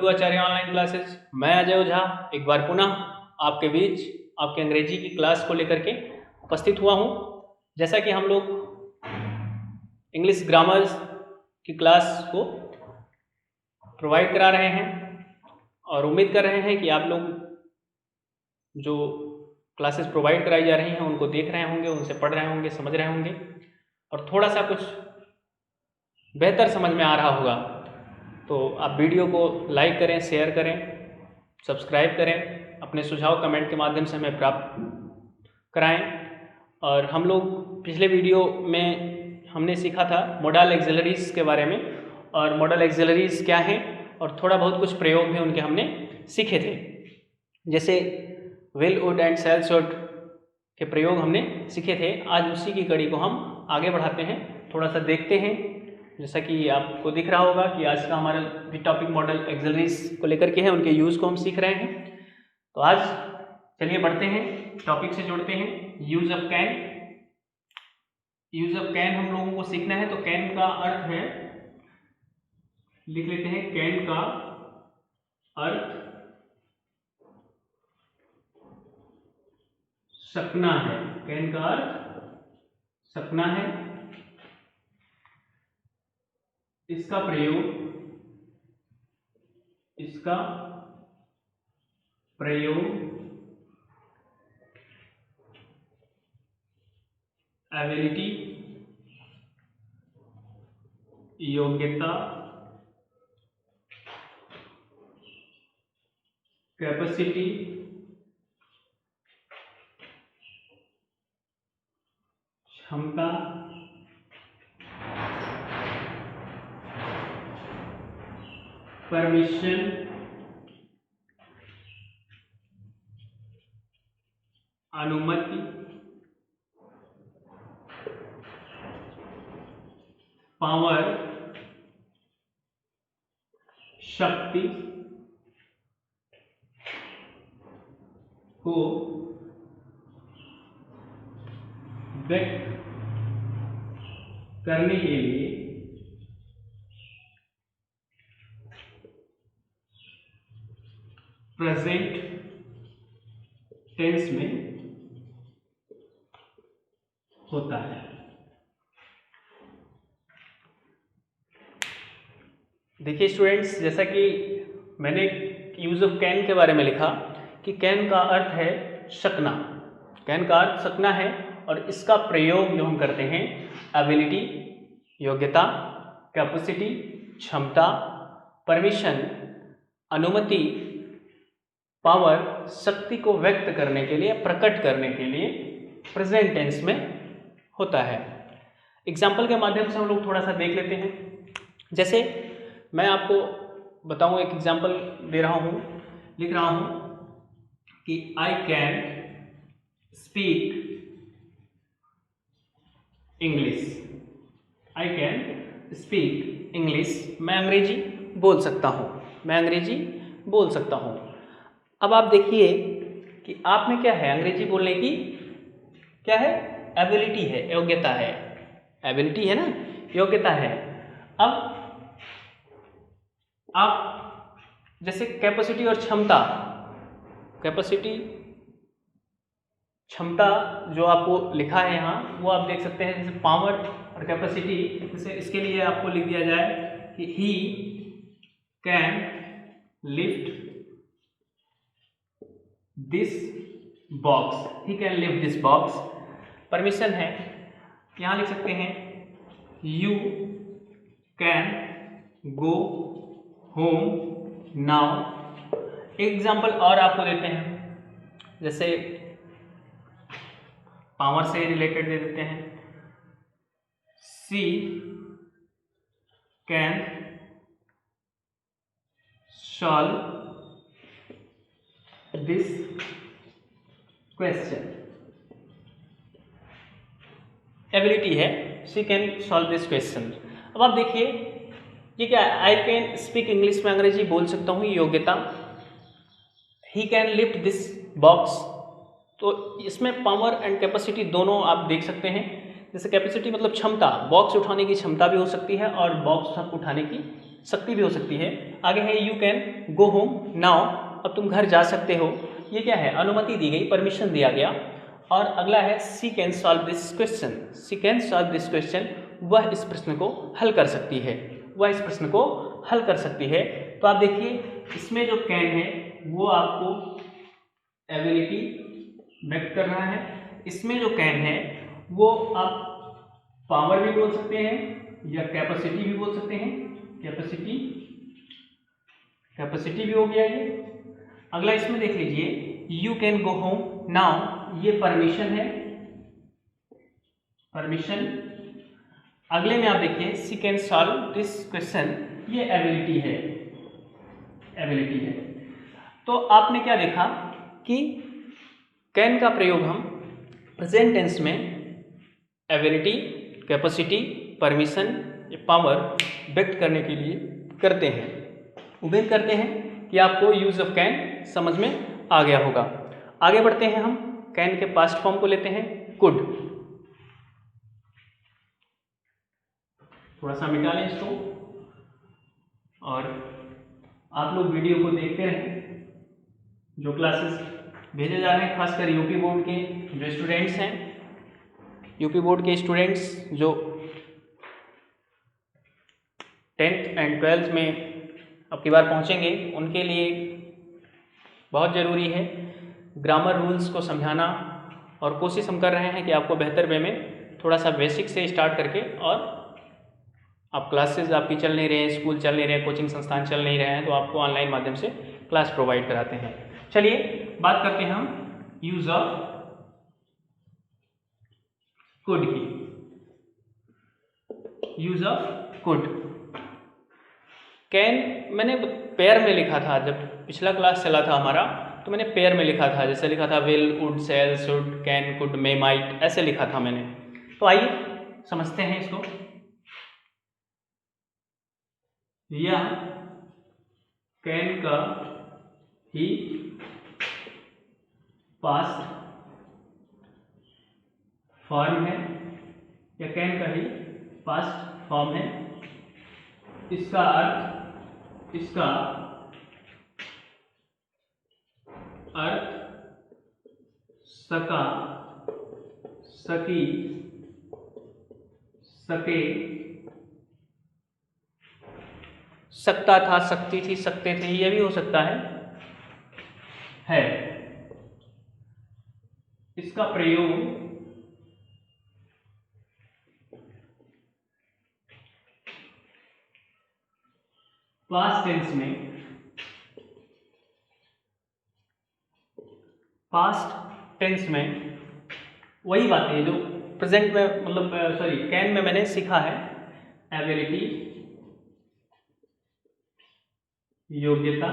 To Acharya online classes. मैं अजय ओझा एक बार पुनः आपके बीच आपके अंग्रेजी की क्लास को लेकर के उपस्थित हुआ हूँ। जैसा कि हम लोग इंग्लिश ग्रामर्स की क्लास को प्रोवाइड करा रहे हैं और उम्मीद कर रहे हैं कि आप लोग जो क्लासेस प्रोवाइड कराई जा रही हैं उनको देख रहे होंगे, उनसे पढ़ रहे होंगे, समझ रहे होंगे और थोड़ा सा कुछ बेहतर समझ में आ रहा होगा। तो आप वीडियो को लाइक करें, शेयर करें, सब्सक्राइब करें, अपने सुझाव कमेंट के माध्यम से हमें प्राप्त कराएं। और हम लोग पिछले वीडियो में हमने सीखा था मॉडल एक्सिलरीज के बारे में, और मॉडल एक्सिलरीज क्या हैं और थोड़ा बहुत कुछ प्रयोग भी उनके हमने सीखे थे। जैसे will, would and shall, should के प्रयोग हमने सीखे थे। आज उसी की कड़ी को हम आगे बढ़ाते हैं, थोड़ा सा देखते हैं। जैसा कि आपको दिख रहा होगा कि आज का हमारा भी टॉपिक मॉडल एक्सिलरीज को लेकर के है, उनके यूज़ को हम सीख रहे हैं। तो आज चलिए बढ़ते हैं, टॉपिक से जोड़ते हैं। Use of can. Use of can हम लोगों को सीखना है। तो कैन का अर्थ है, लिख लेते हैं, कैन का अर्थ सकना है। कैन का अर्थ सकना है। इसका प्रयोग एबिलिटी, योग्यता, कैपेसिटी, क्षमता, परमिशन, अनुमति, पावर, शक्ति को व्यक्त करने के लिए प्रेजेंट टेंस में होता है। देखिए स्टूडेंट्स, जैसा कि मैंने यूज ऑफ कैन के बारे में लिखा कि कैन का अर्थ है सकना। कैन का अर्थ सकना है और इसका प्रयोग जो हम करते हैं एबिलिटी, योग्यता, कैपेसिटी, क्षमता, परमिशन, अनुमति, पावर, शक्ति को व्यक्त करने के लिए, प्रकट करने के लिए प्रेजेंट टेंस में होता है। एग्जाम्पल के माध्यम से हम लोग थोड़ा सा देख लेते हैं। जैसे मैं आपको बताऊं, एक एग्जाम्पल दे रहा हूं, लिख रहा हूं कि I can speak English. I can speak English. मैं अंग्रेजी बोल सकता हूं। मैं अंग्रेजी बोल सकता हूं। अब आप देखिए कि आप में क्या है, अंग्रेजी बोलने की क्या है, एबिलिटी है, योग्यता है। एबिलिटी है ना, योग्यता है। अब आप जैसे कैपेसिटी और क्षमता, कैपेसिटी, क्षमता जो आपको लिखा है यहाँ, वो आप देख सकते हैं। जैसे पावर और कैपेसिटी, जैसे इसके लिए आपको लिख दिया जाए कि he can lift this box. He can lift this box. Permission है, यहाँ लिख सकते हैं you can go home now. Example और आपको देते हैं, जैसे पावर से रिलेटेड दे देते हैं, she can solve this question. Ability है, she can solve this question. अब आप देखिए ये क्या है, आई कैन स्पीक इंग्लिश, में अंग्रेजी बोल सकता हूँ, योग्यता। He can lift this box, तो इसमें पावर एंड कैपेसिटी दोनों आप देख सकते हैं। जैसे कैपेसिटी मतलब क्षमता, बॉक्स उठाने की क्षमता भी हो सकती है और बॉक्स उठाने की शक्ति भी हो सकती है। आगे है you can go home now, अब तुम घर जा सकते हो। ये क्या है, अनुमति दी गई, परमिशन दिया गया। और अगला है she can solve this question, she can solve this question, वह इस प्रश्न को हल कर सकती है, वह इस प्रश्न को हल कर सकती है। तो आप देखिए इसमें जो कैन है वो आपको एबिलिटी व्यक्त कर रहा है, इसमें जो कैन है वो आप पावर भी बोल सकते हैं या कैपेसिटी भी बोल सकते हैं, कैपेसिटी, कैपेसिटी भी हो गया ये। अगला इसमें देख लीजिए you can go home now, ये परमिशन है, परमिशन। अगले में आप देखिए she can solve this question, ये एबिलिटी है, एबिलिटी है। तो आपने क्या देखा कि कैन का प्रयोग हम प्रेजेंट टेंस में एबिलिटी, कैपेसिटी, परमिशन, पावर व्यक्त करने के लिए करते हैं। उम्मीद करते हैं कि आपको यूज ऑफ कैन समझ में आ गया होगा। आगे बढ़ते हैं, हम कैन के पास्ट फॉर्म को लेते हैं, कुड। थोड़ा सा मिटा लें इसको और आप लोग वीडियो को देखते रहें। जो क्लासेस भेजे जा रहे हैं खासकर यूपी बोर्ड के जो स्टूडेंट्स हैं, यूपी बोर्ड के स्टूडेंट्स जो 10th एंड 12th में अब की बार पहुंचेंगे, उनके लिए बहुत ज़रूरी है ग्रामर रूल्स को समझाना। और कोशिश हम कर रहे हैं कि आपको बेहतर वे में थोड़ा सा बेसिक से स्टार्ट करके, और आप क्लासेस आपकी चल नहीं रहे हैं, स्कूल चल नहीं रहे हैं, कोचिंग संस्थान चल नहीं रहे हैं, तो आपको ऑनलाइन माध्यम से क्लास प्रोवाइड कराते हैं। चलिए बात करते हैं हम यूज ऑफ कुड की। यूज ऑफ कुड, कैन मैंने पेयर में लिखा था, जब पिछला क्लास चला था हमारा तो मैंने पेयर में लिखा था, जैसे लिखा था will, would, shall, should, can, could, may, might, ऐसे लिखा था मैंने। तो आइए समझते हैं इसको। यह कैन का ही पास्ट फॉर्म है, या कैन का ही पास्ट फॉर्म है। इसका अर्थ सका, सकी, सके, सकता था, सकती थी, सकते थे, यह भी हो सकता है। इसका प्रयोग पास्ट टेंस में, पास्ट टेंस में वही बात है जो प्रेजेंट में, मतलब सॉरी कैन में मैंने सीखा है। एबिलिटी, योग्यता,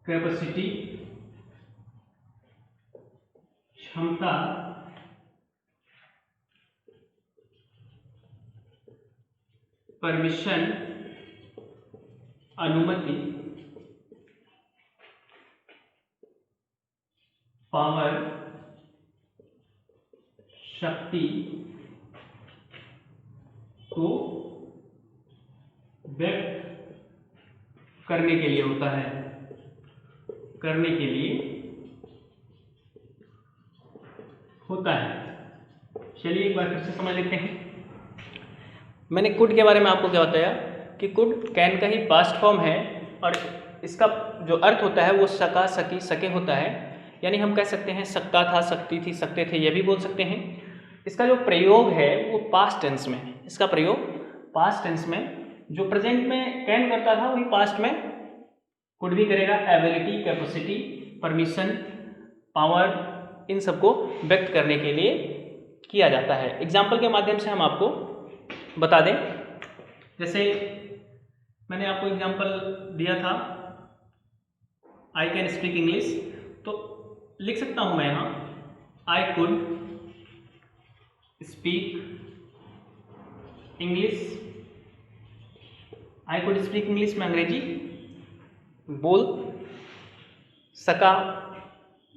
कैपेसिटी, क्षमता, परमिशन, अनुमति, पावर, शक्ति को व्यक्त करने के लिए होता है, करने के लिए होता है। चलिए एक बार फिर से समझ लेते हैं। मैंने कुड के बारे में आपको क्या बताया कि कुड कैन का ही पास्ट फॉर्म है, और इसका जो अर्थ होता है वो सका, सकी, सके होता है। यानी हम कह सकते हैं सकता था, सकती थी, सकते थे, ये भी बोल सकते हैं। इसका जो प्रयोग है वो पास्ट टेंस में, इसका प्रयोग पास्ट टेंस में, जो प्रेजेंट में कैन करता था वही पास्ट में कुड भी करेगा। एबिलिटी, कैपेसिटी, परमिशन, पावर, इन सबको व्यक्त करने के लिए किया जाता है। एग्जाम्पल के माध्यम से हम आपको बता दें, जैसे मैंने आपको एग्जाम्पल दिया था आई कैन स्पीक इंग्लिश, तो लिख सकता हूं मैं यहाँ I could speak English. I could speak English में अंग्रेजी बोल सका,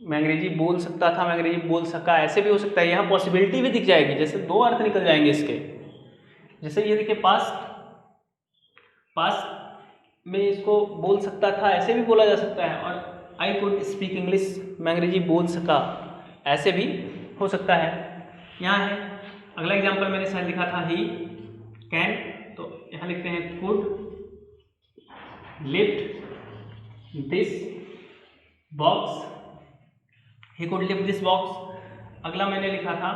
मैं अंग्रेजी बोल सकता था, मैं अंग्रेजी बोल सका, ऐसे भी हो सकता है। यहाँ पॉसिबिलिटी भी दिख जाएगी, जैसे दो अर्थ निकल जाएंगे इसके। जैसे ये देखिए पास्ट, पास्ट में इसको बोल सकता था ऐसे भी बोला जा सकता है, और आई कुड स्पीक इंग्लिश, मैं अंग्रेजी बोल सका, ऐसे भी हो सकता है। यहाँ है अगला एग्जाम्पल मैंने शायद लिखा था ही कैन, तो यहाँ लिखते हैं could lift this box, he could lift this box. अगला मैंने लिखा था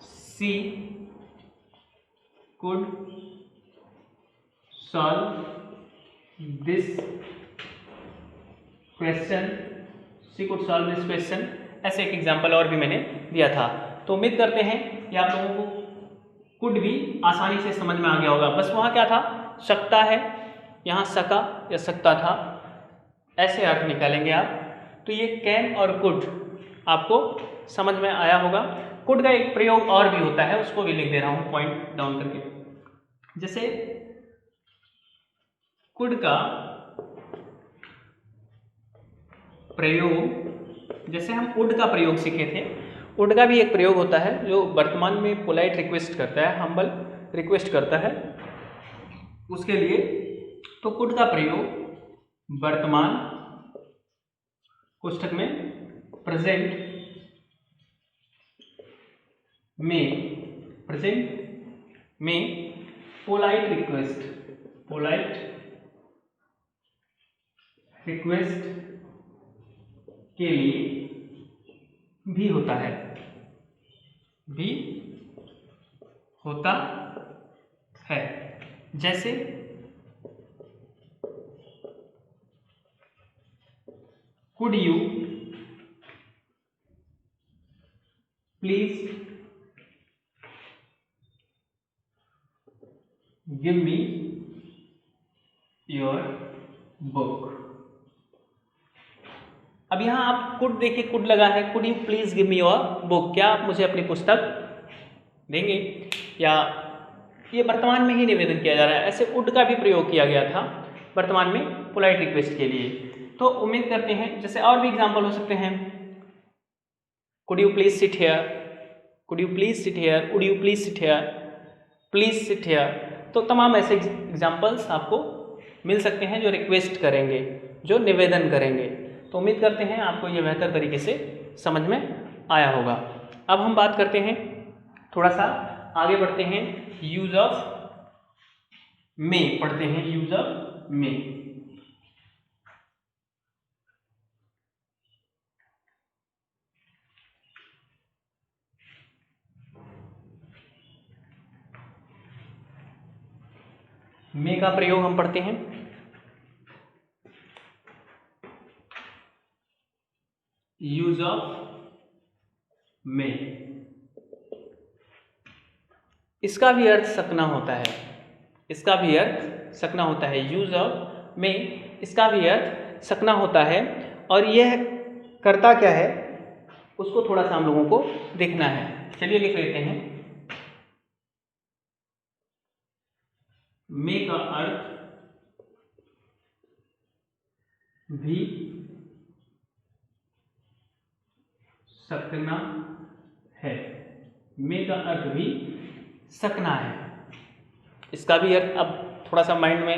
she could solve this question, she could solve this question. ऐसे एक एग्जाम्पल और भी मैंने दिया था। तो उम्मीद करते हैं कि आप लोगों को कुड भी आसानी से समझ में आ गया होगा। बस वहाँ क्या था, सकता है, यहाँ सका या सकता था, ऐसे अर्थ निकालेंगे आप। तो ये कैन और कुड आपको समझ में आया होगा। कुड का एक प्रयोग और भी होता है, उसको भी लिख दे रहा हूँ पॉइंट डाउन करके। जैसे कुड का प्रयोग, जैसे हम वुड का प्रयोग सीखे थे, वुड का भी एक प्रयोग होता है जो वर्तमान में पोलाइट रिक्वेस्ट करता है, हम्बल रिक्वेस्ट करता है उसके लिए। तो कुड का प्रयोग वर्तमान कोष्ठक में प्रेजेंट में पोलाइट रिक्वेस्ट के लिए भी होता है, जैसे could you please give me your book. अब यहाँ आप कुड देखिए, कुड लगा है, could you please give me your book, क्या आप मुझे अपनी पुस्तक देंगे, या ये वर्तमान में ही निवेदन किया जा रहा है। ऐसे वुड का भी प्रयोग किया गया था वर्तमान में पोलाइट रिक्वेस्ट के लिए। तो उम्मीद करते हैं, जैसे और भी एग्जाम्पल हो सकते हैं, could you please sit here, could you please sit here, would you please sit here, please sit here. तो तमाम ऐसे एग्जाम्पल्स आपको मिल सकते हैं जो रिक्वेस्ट करेंगे, जो निवेदन करेंगे। तो उम्मीद करते हैं आपको ये बेहतर तरीके से समझ में आया होगा। अब हम बात करते हैं, थोड़ा सा आगे बढ़ते हैं, यूज ऑफ मे पढ़ते हैं, यूज ऑफ मे। मे का प्रयोग हम पढ़ते हैं, यूज ऑफ मे। इसका भी अर्थ सकना होता है, इसका भी अर्थ सकना होता है। यूज ऑफ मे, इसका भी अर्थ सकना होता है। और यह करता क्या है उसको थोड़ा सा हम लोगों को देखना है। चलिए लिख लेते हैं, मे का अर्थ भी सकना है, मे का अर्थ भी सकना है। इसका भी अर्थ, अब थोड़ा सा माइंड में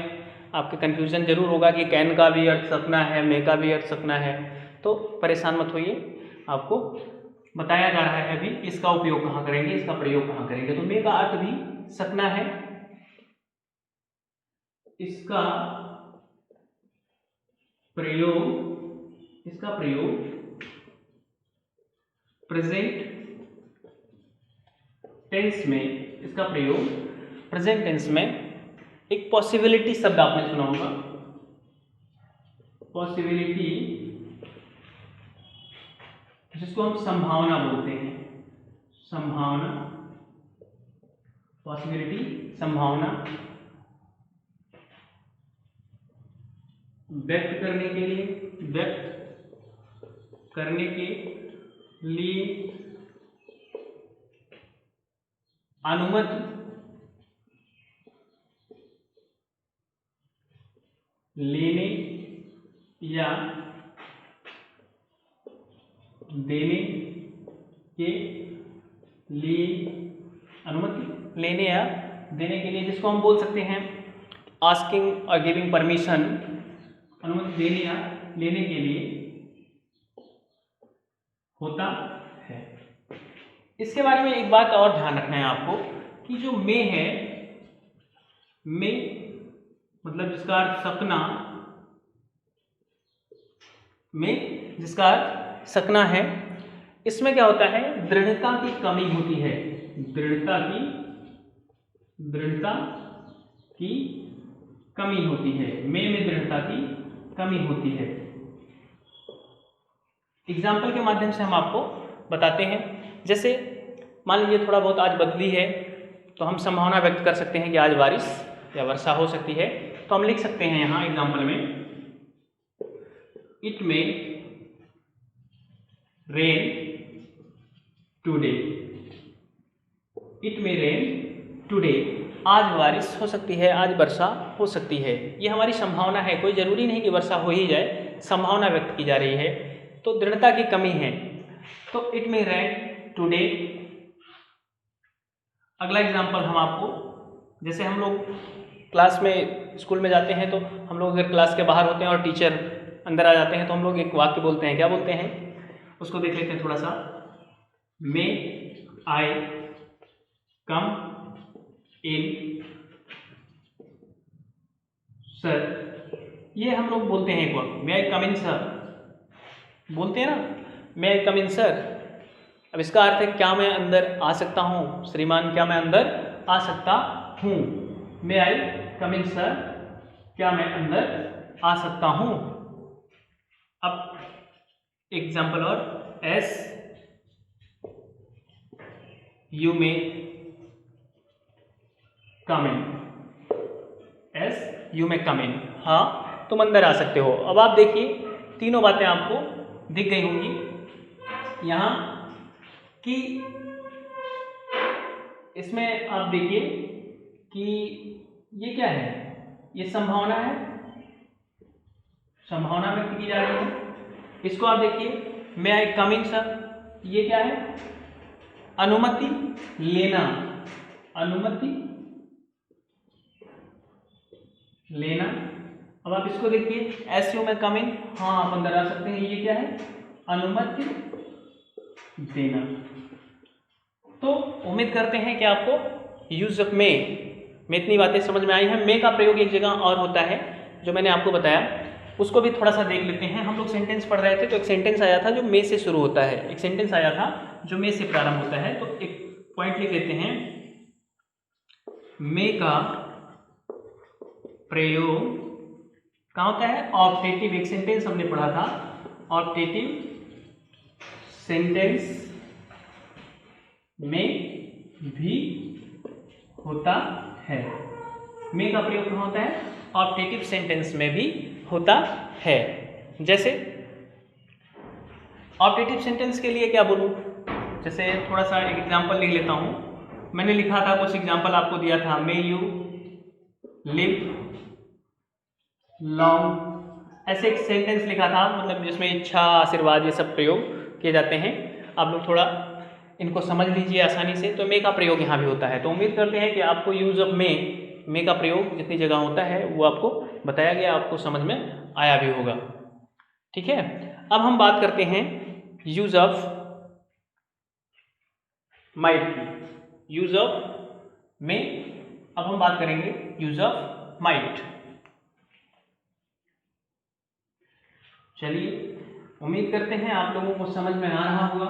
आपके कंफ्यूजन जरूर होगा कि कैन का भी अर्थ सकना है, मे का भी अर्थ सकना है, तो परेशान मत होइए, आपको बताया जा रहा है अभी इसका उपयोग कहाँ करेंगे, इसका प्रयोग कहाँ करेंगे। तो मे का अर्थ भी सकना है, इसका प्रयोग प्रेजेंट टेंस में, इसका प्रयोग प्रेजेंट टेंस में। एक पॉसिबिलिटी शब्द आपने सुना होगा, पॉसिबिलिटी, जिसको हम संभावना बोलते हैं, संभावना, पॉसिबिलिटी, संभावना व्यक्त करने के लिए अनुमति लेने या देने के लिए, अनुमति लेने या देने के लिए, जिसको हम बोल सकते हैं आस्किंग और गिविंग परमिशन, अनुमति देने या लेने के लिए होता है। इसके बारे में एक बात और ध्यान रखना है आपको कि जो मे है, मे मतलब जिसका अर्थ सपना, में जिसका अर्थ सकना है, इसमें क्या होता है, दृढ़ता की कमी होती है, दृढ़ता की कमी होती है, में दृढ़ता की कमी होती है। एग्जाम्पल के माध्यम से हम आपको बताते हैं। जैसे मान लीजिए थोड़ा बहुत आज बदली है, तो हम संभावना व्यक्त कर सकते हैं कि आज बारिश या वर्षा हो सकती है। तो हम लिख सकते हैं यहाँ एग्जाम्पल में, it may rain today, it may rain today, आज बारिश हो सकती है, आज वर्षा हो सकती है। ये हमारी संभावना है, कोई जरूरी नहीं कि वर्षा हो ही जाए, संभावना व्यक्त की जा रही है। तो दृढ़ता की कमी है, तो इट मे रेन टुडे। अगला एग्जाम्पल हम आपको, जैसे हम लोग क्लास में, स्कूल में जाते हैं, तो हम लोग अगर क्लास के बाहर होते हैं और टीचर अंदर आ जाते हैं, तो हम लोग एक वाक्य बोलते हैं। क्या बोलते हैं, उसको देख लेते हैं थोड़ा सा। मे आई कम इन सर, ये हम लोग बोलते हैं एक वाक्य, मे आई कम इन सर, बोलते हैं ना, मे आई कम इन सर। अब इसका अर्थ है क्या मैं अंदर आ सकता हूँ, श्रीमान क्या मैं अंदर आ सकता हूँ। मे आई कम इन सर, क्या मैं अंदर आ सकता हूँ। अब एग्जाम्पल और, yes you may come in, yes you may come in, हाँ तुम अंदर आ सकते हो। अब आप देखिए तीनों बातें आपको दिख गई होंगी यहाँ कि इसमें आप देखिए कि ये क्या है, ये संभावना है, संभावना व्यक्त की जा रही है। इसको आप देखिए, मे आई कम इन सर, ये क्या है, अनुमति लेना, अनुमति लेना। अब आप इसको देखिए, एस यू में कम इन, हाँ आप अंदर आ सकते हैं, ये क्या है, अनुमति देना। तो उम्मीद करते हैं कि आपको यूज ऑफ मे में इतनी बातें समझ में आई हैं। मे का प्रयोग एक जगह और होता है जो मैंने आपको बताया, उसको भी थोड़ा सा देख लेते हैं। हम लोग सेंटेंस पढ़ रहे थे, तो एक सेंटेंस आया था जो मे से शुरू होता है, एक सेंटेंस आया था जो मे से प्रारंभ होता है। तो एक पॉइंट लिख लेते हैं, मे का प्रयोग कहाँ होता है, ऑप्टेटिव। एक सेंटेंस हमने पढ़ा था, ऑप्टेटिव सेंटेंस में भी होता है। मे का प्रयोग कहाँ होता है, ऑप्टेटिव सेंटेंस में भी होता है। जैसे ऑप्टेटिव सेंटेंस के लिए क्या बोलूँ, जैसे थोड़ा सा एक एग्जांपल लिख लेता हूँ। मैंने लिखा था, कुछ एग्जांपल आपको दिया था, मे यू लिव लॉन्ग, ऐसे एक सेंटेंस लिखा था, मतलब जिसमें इच्छा, आशीर्वाद, ये सब प्रयोग किए जाते हैं। आप लोग थोड़ा इनको समझ लीजिए आसानी से। तो मे का प्रयोग यहाँ भी होता है। तो उम्मीद करते हैं कि आपको यूज ऑफ मे का प्रयोग जितनी जगह होता है वो आपको बताया गया, आपको समझ में आया भी होगा। ठीक है, अब हम बात करते हैं यूज ऑफ माइट की। यूज ऑफ मे, अब हम बात करेंगे यूज ऑफ माइट। चलिए, उम्मीद करते हैं आप लोगों को समझ में आ रहा होगा।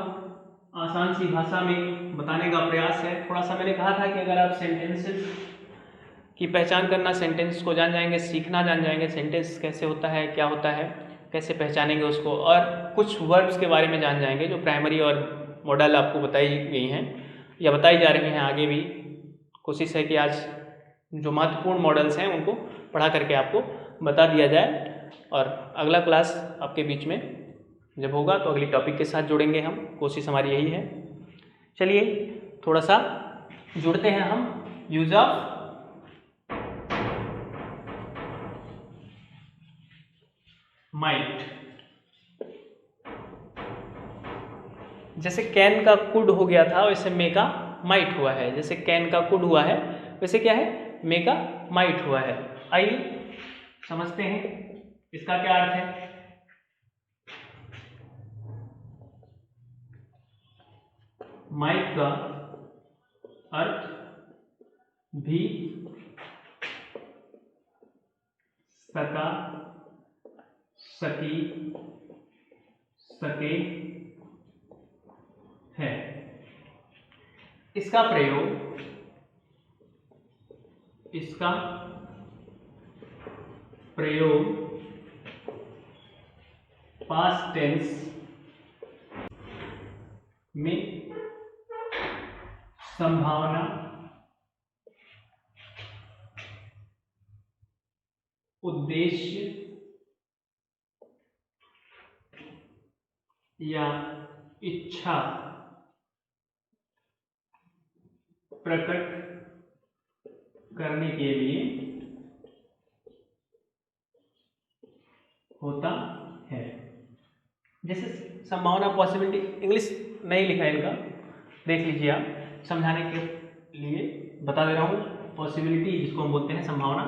आसान सी भाषा में बताने का प्रयास है। थोड़ा सा मैंने कहा था कि अगर आप सेंटेंसेस की पहचान करना, सेंटेंस को जान जाएंगे, सीखना जान जाएंगे, सेंटेंस कैसे होता है, क्या होता है, कैसे पहचानेंगे उसको, और कुछ वर्ब्स के बारे में जान जाएंगे जो प्राइमरी और मॉडल आपको बताई गई हैं या बताई जा रही हैं। आगे भी कोशिश है कि आज जो महत्वपूर्ण मॉडल्स हैं उनको पढ़ा करके आपको बता दिया जाए। और अगला क्लास आपके बीच में जब होगा तो अगली टॉपिक के साथ जुड़ेंगे हम, कोशिश हमारी यही है। चलिए थोड़ा सा जुड़ते हैं हम यूज ऑफ माइट। जैसे कैन का कुड हो गया था वैसे मे का माइट हुआ है। जैसे कैन का कुड हुआ है वैसे क्या है, मे का माइट हुआ है। आइए समझते हैं इसका क्या अर्थ है। माइट का अर्थ भी सका, सकी, सके है। इसका प्रयोग पास्ट टेंस में संभावना, उद्देश्य या इच्छा प्रकट करने के लिए होता है। जैसे संभावना, पॉसिबिलिटी, इंग्लिश नहीं लिखा है इनका, देख लीजिए आप, समझाने के लिए बता दे रहा हूँ। पॉसिबिलिटी जिसको हम बोलते हैं संभावना,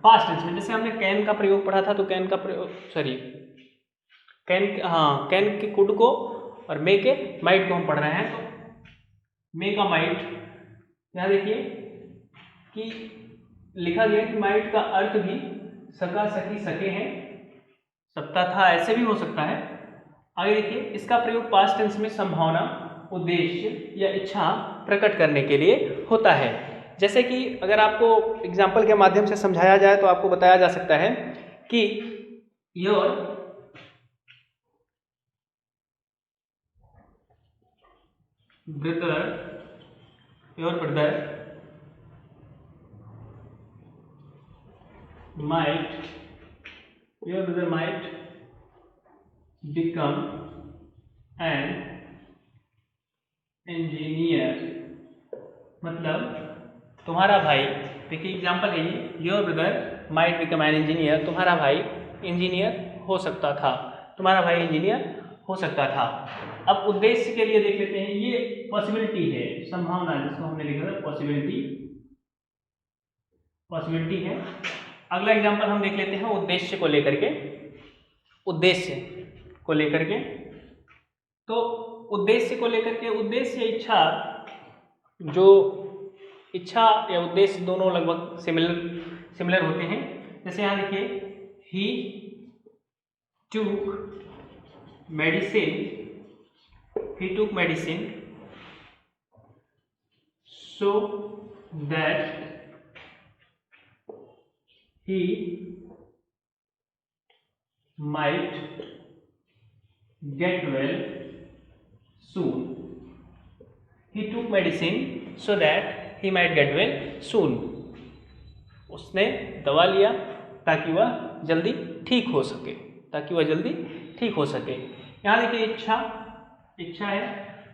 पास्ट टेंस में। जैसे हमने कैन का प्रयोग पढ़ा था, तो कैन का प्रयोग, सॉरी कैन के कुड को और मे के माइट को हम पढ़ रहे हैं। तो मे का माइट, यहाँ देखिए कि लिखा गया कि माइट का अर्थ भी सका, सकी, सके हैं, सकता था, ऐसे भी हो सकता है। आगे देखिए, इसका प्रयोग पास्ट टेंस में संभावना, उद्देश्य या इच्छा प्रकट करने के लिए होता है। जैसे कि अगर आपको एग्जाम्पल के माध्यम से समझाया जाए तो आपको बताया जा सकता है कि your brother might become an engineer। मतलब तुम्हारा भाई, देखिए एग्जाम्पल है ये, your brother might become an engineer, तुम्हारा भाई इंजीनियर हो सकता था, तुम्हारा भाई इंजीनियर हो सकता था। अब उद्देश्य के लिए देख लेते हैं, ये पॉसिबिलिटी है, संभावना जिसको हमने लिखा था पॉसिबिलिटी है। अगला एग्जाम्पल हम देख लेते हैं उद्देश्य को लेकर के। तो उद्देश्य को लेकर के, उद्देश्य या इच्छा, जो इच्छा या उद्देश्य दोनों लगभग सिमिलर होते हैं। जैसे यहाँ देखिए, ही took medicine so that he might get well soon। He took medicine so that he might get well soon। उसने दवा लिया ताकि वह जल्दी ठीक हो सके, यहाँ देखिए इच्छा है,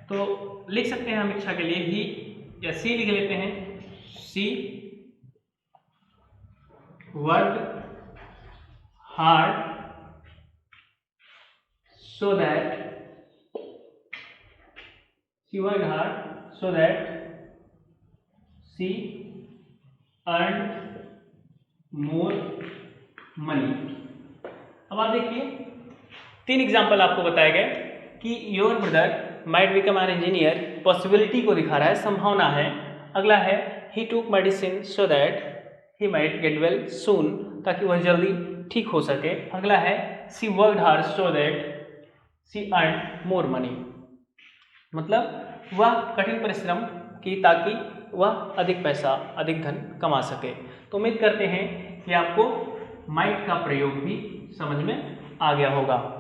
तो लिख सकते हैं हम इच्छा के लिए ही या सी लिख लेते हैं। She work hard so that she earned more money। अब आप देखिए, 3 एग्जाम्पल आपको बताए गए कि your brother might become an engineer possibility को दिखा रहा है, संभावना है। अगला है he took medicine so that he might get well soon, ताकि वह जल्दी ठीक हो सके। अगला है she worked hard so that she earn more money, मतलब वह कठिन परिश्रम की ताकि वह अधिक पैसा, अधिक धन कमा सके। तो उम्मीद करते हैं कि आपको माइट का प्रयोग भी समझ में आ गया होगा।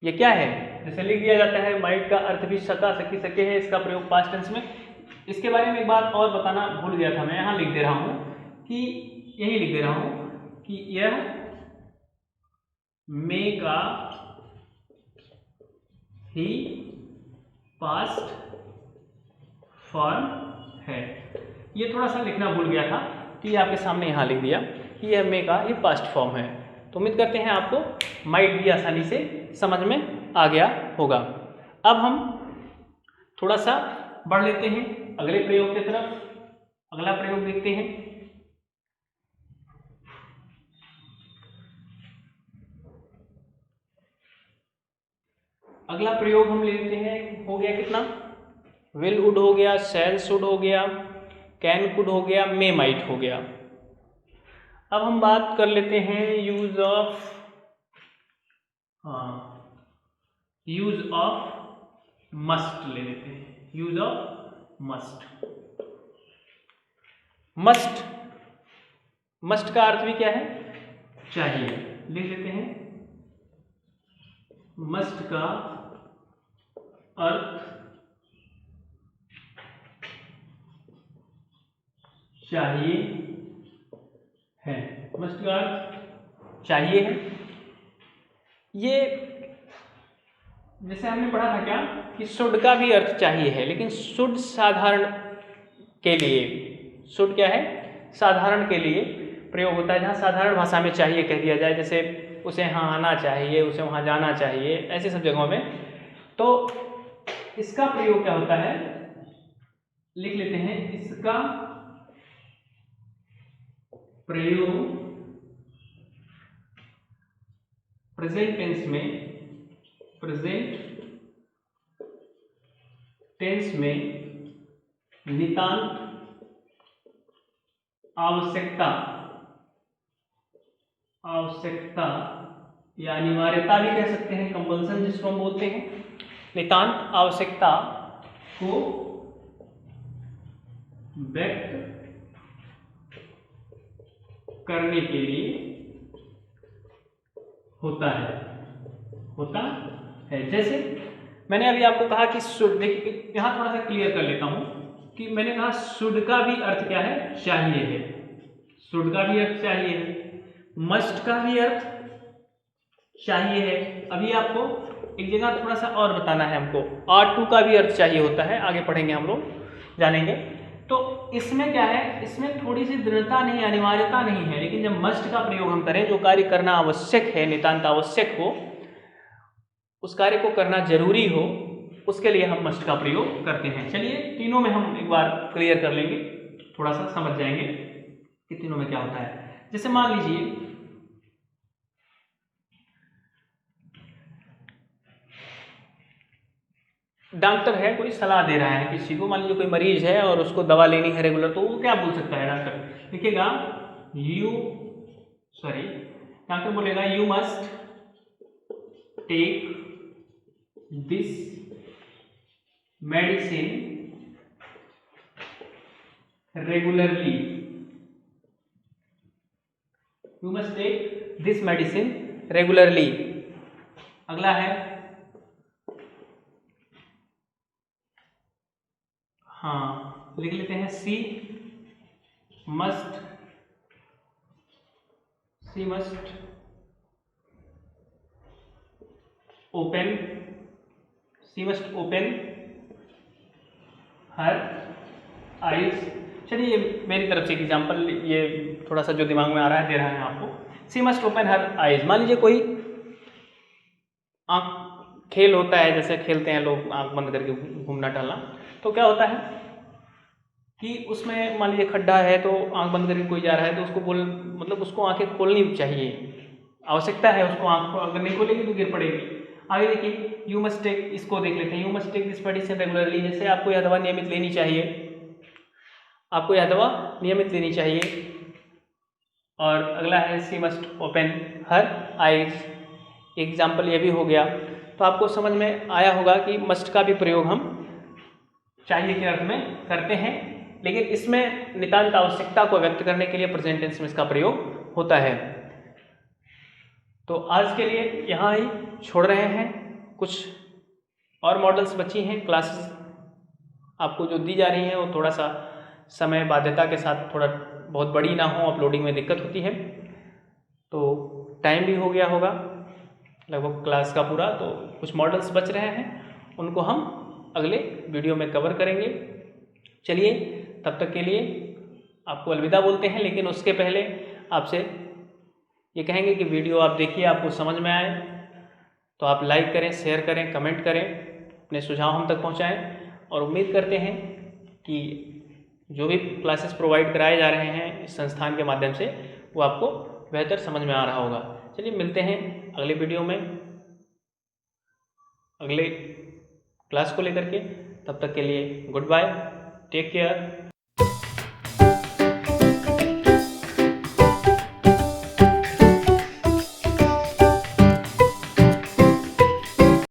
ये क्या है, जैसे लिख दिया जाता है माइट का अर्थ भी सका, सकी, सके है, इसका प्रयोग पास्ट टेंस में। इसके बारे में एक बात और बताना भूल गया था, मैं यहाँ लिख दे रहा हूँ कि यह मे का ही पास्ट फॉर्म है। ये थोड़ा सा लिखना भूल गया था, कि आपके सामने यहाँ लिख दिया कि यह मे का ही पास्ट फॉर्म है। तो उम्मीद करते हैं आपको माइट भी आसानी से समझ में आ गया होगा। अब हम थोड़ा सा बढ़ लेते हैं अगले प्रयोग की तरफ। अगला प्रयोग देखते हैं। अगला प्रयोग हम लेते हैं, हो गया कितना, विल वुड हो गया, शैल शुड हो गया, कैन कुड हो गया, मे माइट हो गया। अब हम बात कर लेते हैं यूज ऑफ मस्ट ले लेते हैं। Use of must. मस्ट का अर्थ भी क्या है, चाहिए। लिख लेते हैं, मस्ट का अर्थ चाहिए है। मस्ट का अर्थ चाहिए है। ये जैसे हमने पढ़ा था क्या कि शुड का भी अर्थ चाहिए है, लेकिन शुड साधारण के लिए, शुड क्या है, साधारण के लिए प्रयोग होता है, जहाँ साधारण भाषा में चाहिए कह दिया जाए, जैसे उसे यहाँ आना चाहिए, उसे वहाँ जाना चाहिए, ऐसे सब जगहों में। तो इसका प्रयोग क्या होता है, लिख लेते हैं, इसका प्रयोग प्रेजेंट टेंस में नितांत आवश्यकता या अनिवार्यता भी कह सकते हैं, कंपल्सन जिसको हम बोलते हैं, नितांत आवश्यकता को व्यक्त करने के लिए होता है। जैसे मैंने अभी आपको कहा कि शुड, देखिए यहाँ थोड़ा सा क्लियर कर लेता हूं कि मैंने कहा शुड का भी अर्थ क्या है, चाहिए है। शुड का भी अर्थ चाहिए है, मस्ट का भी अर्थ चाहिए है। अभी आपको एक जगह थोड़ा सा और बताना है हमको, आर टू का भी अर्थ चाहिए होता है, आगे पढ़ेंगे हम लोग, जानेंगे। तो इसमें क्या है, इसमें थोड़ी सी दृढ़ता नहीं, अनिवार्यता नहीं है, लेकिन जब मस्ट का प्रयोग हम करें, जो कार्य करना आवश्यक है, नितांत आवश्यक हो, उस कार्य को करना जरूरी हो, उसके लिए हम मस्ट का प्रयोग करते हैं। चलिए तीनों में हम एक बार क्लियर कर लेंगे, थोड़ा सा समझ जाएंगे कि तीनों में क्या होता है। जैसे मान लीजिए डॉक्टर है, कोई सलाह दे रहा है किसी को, मान लीजिए कोई मरीज है और उसको दवा लेनी है रेगुलर, तो वो क्या बोल सकता है डॉक्टर, लिखिएगा डॉक्टर बोलेगा you must take this medicine regularly. You must take this medicine regularly. अगला है, हाँ लिख लेते हैं, she must open her eyes. चलिए ये मेरी तरफ से एग्जाम्पल, ये थोड़ा सा जो दिमाग में आ रहा है दे रहा है आपको। सी मस्ट ओपन हर आइज, मान लीजिए कोई आँख खेल होता है, जैसे खेलते हैं लोग आँख बंद करके घूमना टहलना, तो क्या होता है कि उसमें मान लीजिए खड्डा है, तो आँख बंद करके कोई जा रहा है, तो उसको मतलब उसको आँखें खोलनी चाहिए, आवश्यकता है उसको, आँख को अगर नहीं खोलेगी तो गिर पड़ेगी। आगे देखिए, यू मस्ट टेक, इसको देख लेते हैं, you must take this medicine regularly, जैसे आपको यह दवा नियमित लेनी चाहिए, आपको यह दवा नियमित लेनी चाहिए। और अगला है she must open her eyes, example ये भी हो गया। तो आपको समझ में आया होगा कि मस्ट का भी प्रयोग हम चाहिए के अर्थ में करते हैं, लेकिन इसमें नितांत आवश्यकता को व्यक्त करने के लिए प्रेजेंट टेंस में इसका प्रयोग होता है। तो आज के लिए यहाँ ही छोड़ रहे हैं, कुछ और मॉडल्स बची हैं, क्लासेस आपको जो दी जा रही हैं वो थोड़ा सा समय बाध्यता के साथ थोड़ा बहुत बड़ी ना हो, अपलोडिंग में दिक्कत होती है। तो टाइम भी हो गया होगा लगभग क्लास का पूरा, तो कुछ मॉडल्स बच रहे हैं, उनको हम अगले वीडियो में कवर करेंगे। चलिए तब तक के लिए आपको अलविदा बोलते हैं, लेकिन उसके पहले आपसे ये कहेंगे कि वीडियो आप देखिए, आपको समझ में आए तो आप लाइक करें, शेयर करें, कमेंट करें, अपने सुझाव हम तक पहुंचाएं। और उम्मीद करते हैं कि जो भी क्लासेस प्रोवाइड कराए जा रहे हैं इस संस्थान के माध्यम से वो आपको बेहतर समझ में आ रहा होगा। चलिए मिलते हैं अगले वीडियो में अगले क्लास को लेकर के। तब तक के लिए गुड बाय, टेक केयर।